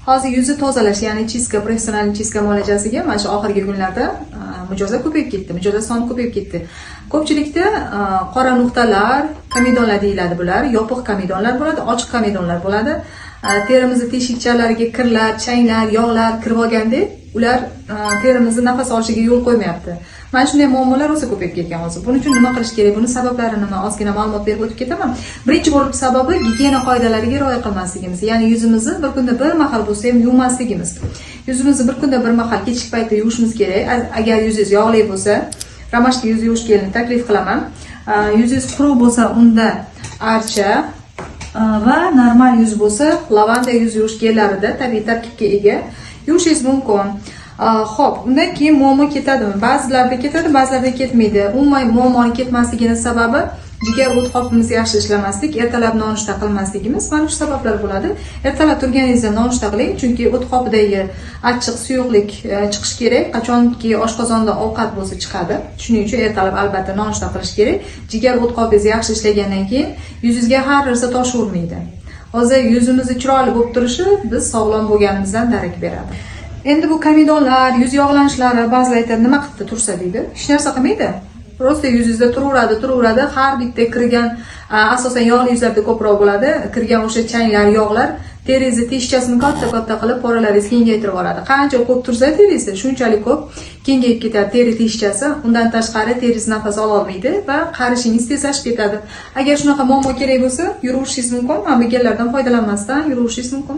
Hozir yuzni tozalash, ya'ni chiska, professional chiska muolajasiga mana shu oxirgi kunlarda mijozlar ko'payib ketdi, mijozlar soni ko'payib ketdi. Ko'pchilikda qora nuqtalar, komedonlar deyiladi bular, yopiq komedonlar bo'ladi, ochiq komedonlar bo'ladi. Terimizni teshikchalariga kirlar, changlar, yog'lar kirib olganda, ular terimizni nafas olishiga yo'l qo'ymayapti. Mana shunday muammolar o'zi ko'payib ketgan hozir. Buning uchun nima qilish kerak? Buni sabablari nima? Ozgina ma'lumot berib o'tib ketaman. Birinchi bo'lib sababi gigiyena qoidalariga rioya qilmasligimiz. Ya'ni yuzimizni bir kunda bir mahal bo'lsa ham yuvmasligimiz. Yuzimizni bir kunda bir mahal kechki paytda yuvishimiz kerak. Agar yuzingiz yog'li bo'lsa, ramashli yuz yuvish gelini taklif qilaman. Yuzingiz quruq bo'lsa, unda archa va normal yuz bo'lsa, lavanda yuz yuvish gellarida tabiiy tarkibga ega yuvishingiz mumkin. Xo'p, undan keyin muammo ketadimi? Ba'zilarda ketadi, ba'zilarda ketmaydi. Umuman muammoning ketmasligining sababi jigar o't qopimiz yaxshi ishlamaslik, ertalab nonushta qilmasligimiz. Mana shu sabablar bo'ladi. Ertalab turganingizda nonushta qiling, chunki o't qopidagi achchiq suyuqlik chiqish kerak. Qachonki oshqozonda ovqat bo'lsa chiqadi. Shuning uchun ertalab albatta nonushta qilish kerak. Jigar o't qopingiz yaxshi ishlagandan keyin yuzingizga har narsa tosh urmaydi. Hozir yuzimizni chiroyli bo'lib turishi biz sog'lom bo'lganimizdan darak beradi. Endi bu komedonlar, yuz yog'lanishlari ba'zilar aytadi, nima qilib tursa deydi. Hech narsa qilmaydi. Prosta yuzingizda turaveradi. Har bitta kirgan, asosan yog'li yuzlarda ko'proq bo'ladi. Kirgan o'sha changlar, yog'lar teringizni teshikchasini katta qilib, poralaringizni kengaytirib yuboradi. Qancha ko'p tursa teringiz, shunchalik ko'p kengayib ketadi teri teshikchasi. Undan tashqari teringiz nafas ola olmaydi va qarishingiz tezlashib ketadi. Agar shunaqa muammo kerak bo'lsa, yuraverishingiz mumkin. Mana bu gellardan foydalanmasdan yuraverishingiz mumkin.